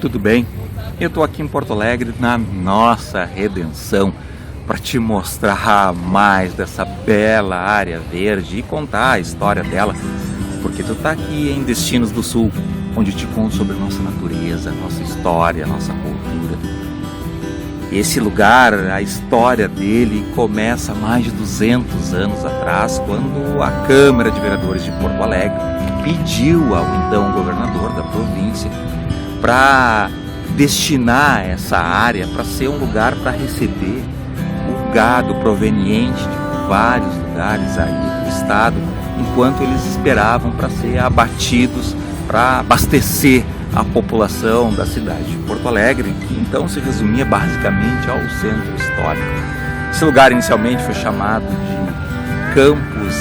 tudo bem? Eu estou aqui em Porto Alegre na nossa Redenção para te mostrar mais dessa bela área verde e contar a história dela, porque tu tá aqui em Destinos do Sul, onde eu te conto sobre a nossa natureza, nossa história, nossa cultura. Esse lugar, a história dele começa há mais de 200 anos atrás, quando a Câmara de Vereadores de Porto Alegre pediu ao então governador da província para destinar essa área para ser um lugar para receber o gado proveniente de vários lugares aí do estado, enquanto eles esperavam para ser abatidos para abastecer a população da cidade de Porto Alegre, que então se resumia basicamente ao centro histórico. Esse lugar inicialmente foi chamado de Campos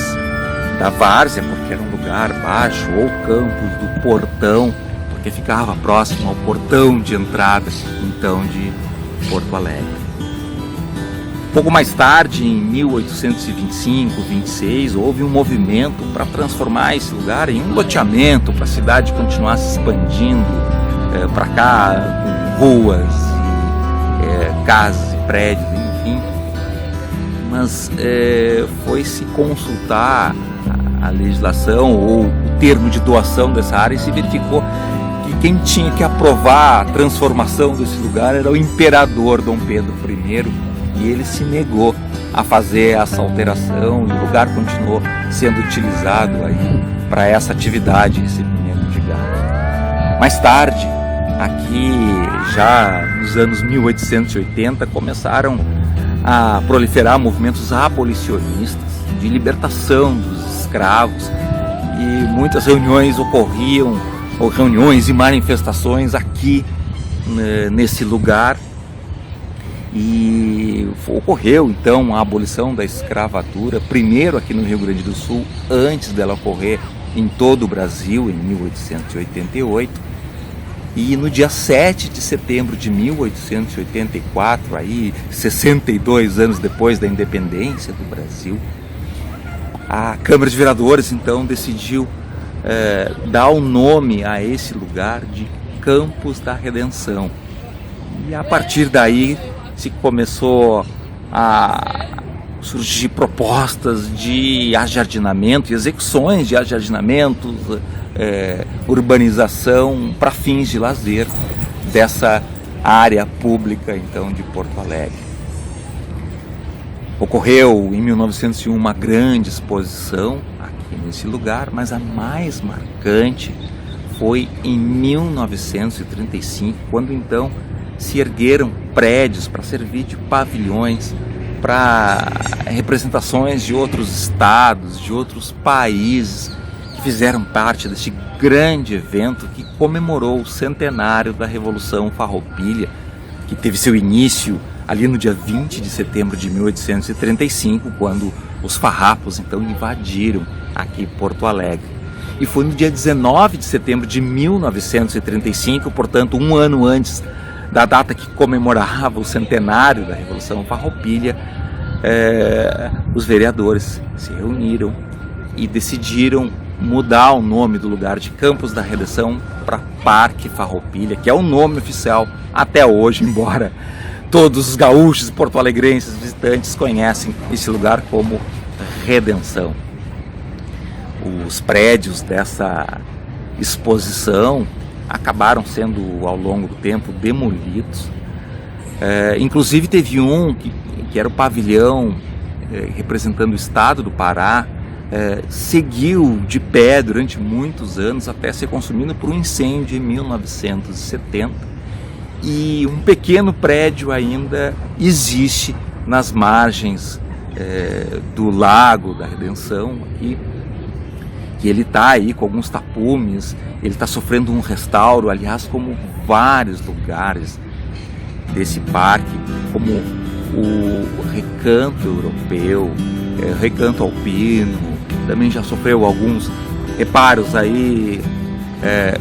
da Várzea, porque era um lugar baixo, ou Campos do Portão, porque ficava próximo ao portão de entrada, então, de Porto Alegre. Pouco mais tarde, em 1825-26, houve um movimento para transformar esse lugar em um loteamento, para a cidade continuar se expandindo para cá, com ruas, casas e prédios, enfim. Mas foi-se consultar a legislação ou o termo de doação dessa área e se verificou que quem tinha que aprovar a transformação desse lugar era o imperador Dom Pedro I, e ele se negou a fazer essa alteração e o lugar continuou sendo utilizado aí para essa atividade, recebimento de gado. Mais tarde, aqui já nos anos 1880, começaram a proliferar movimentos abolicionistas de libertação dos escravos, e muitas reuniões ocorriam, ou reuniões e manifestações aqui nesse lugar. E ocorreu então a abolição da escravatura, primeiro aqui no Rio Grande do Sul, antes dela ocorrer em todo o Brasil, em 1888. E no dia 7 de setembro de 1884, aí 62 anos depois da independência do Brasil, a Câmara de Vereadores então decidiu dar o nome a esse lugar de Campos da Redenção. E a partir daí se começou a surgir propostas de ajardinamento e execuções de ajardinamentos, urbanização para fins de lazer dessa área pública então de Porto Alegre. Ocorreu em 1901 uma grande exposição aqui nesse lugar, mas a mais marcante foi em 1935, quando então se ergueram prédios para servir de pavilhões para representações de outros estados, de outros países, que fizeram parte deste grande evento que comemorou o centenário da Revolução Farroupilha, que teve seu início ali no dia 20 de setembro de 1835, quando os farrapos então invadiram aqui Porto Alegre. E foi no dia 19 de setembro de 1935, portanto um ano antes da data que comemorava o centenário da Revolução Farroupilha, os vereadores se reuniram e decidiram mudar o nome do lugar de Campos da Redenção para Parque Farroupilha, que é o nome oficial até hoje, embora todos os gaúchos e porto-alegrenses visitantes conhecem esse lugar como Redenção. Os prédios dessa exposição acabaram sendo, ao longo do tempo, demolidos. Inclusive teve um que era o pavilhão representando o estado do Pará, seguiu de pé durante muitos anos até ser consumido por um incêndio em 1970. E um pequeno prédio ainda existe nas margens do Lago da Redenção, aqui, que ele está aí com alguns tapumes, ele está sofrendo um restauro, aliás, como vários lugares desse parque, como o Recanto Europeu, o Recanto Alpino, também já sofreu alguns reparos aí,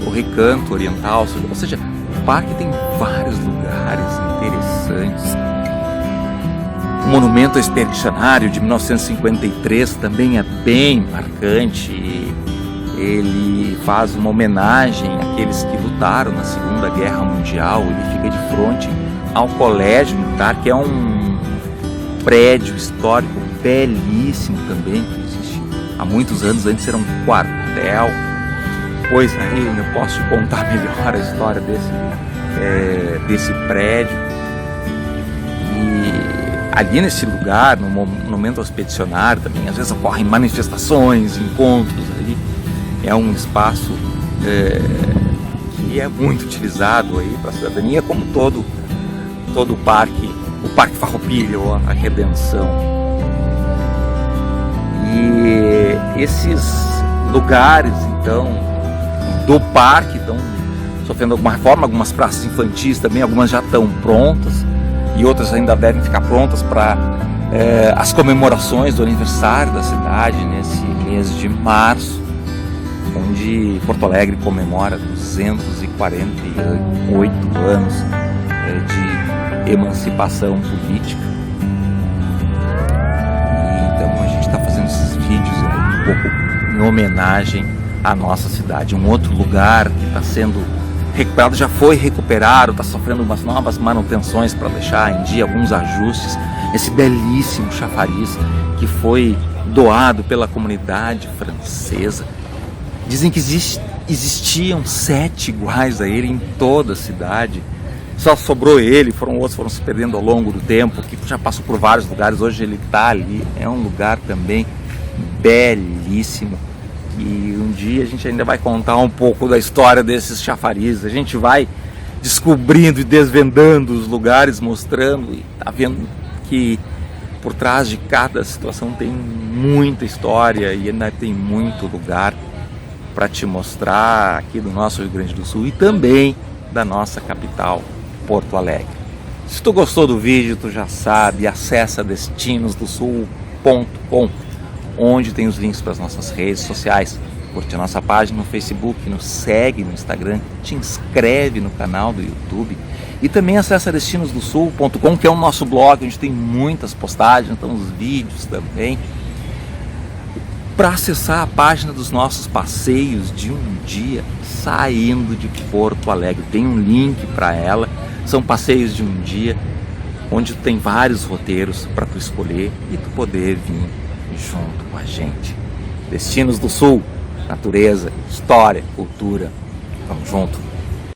o Recanto Oriental, ou seja, o parque tem vários lugares interessantes. O Monumento Expedicionário de 1953 também é bem marcante. ele faz uma homenagem àqueles que lutaram na Segunda Guerra Mundial. Ele fica de frente ao Colégio Militar, que é um prédio histórico belíssimo também, que existe há muitos anos. Antes era um quartel. Pois aí eu posso te contar melhor a história desse prédio. E ali nesse lugar, no monumento expedicionário também, às vezes ocorrem manifestações, encontros ali. É um espaço que é muito utilizado aí para a cidadania, como todo o Parque Farroupilha ou a Redenção. E esses lugares, então, do parque estão sofrendo alguma reforma. Algumas praças infantis também, algumas já estão prontas e outras ainda devem ficar prontas para as comemorações do aniversário da cidade nesse mês de março, onde Porto Alegre comemora 248 anos de emancipação política. E então a gente está fazendo esses vídeos um pouco em homenagem à nossa cidade. Um outro lugar que está sendo recuperado, já foi recuperado, está sofrendo umas novas manutenções para deixar em dia alguns ajustes. Esse belíssimo chafariz que foi doado pela comunidade francesa. Dizem que existiam 7 iguais a ele em toda a cidade. Só sobrou ele, outros foram se perdendo ao longo do tempo, que já passou por vários lugares. Hoje ele está ali. É um lugar também belíssimo. E um dia a gente ainda vai contar um pouco da história desses chafarizes. A gente vai descobrindo e desvendando os lugares, mostrando, e tá vendo que por trás de cada situação tem muita história e ainda tem muito lugar para te mostrar aqui do nosso Rio Grande do Sul e também da nossa capital, Porto Alegre. Se tu gostou do vídeo, tu já sabe, acessa destinosdosul.com, onde tem os links para as nossas redes sociais. Curte a nossa página no Facebook, nos segue no Instagram, te inscreve no canal do YouTube e também acessa destinosdosul.com, que é o nosso blog, onde tem muitas postagens, então os vídeos também. Para acessar a página dos nossos passeios de um dia saindo de Porto Alegre, tem um link para ela. São passeios de um dia, onde tem vários roteiros para tu escolher e tu poder vir junto com a gente. Destinos do Sul, natureza, história, cultura. Vamos junto.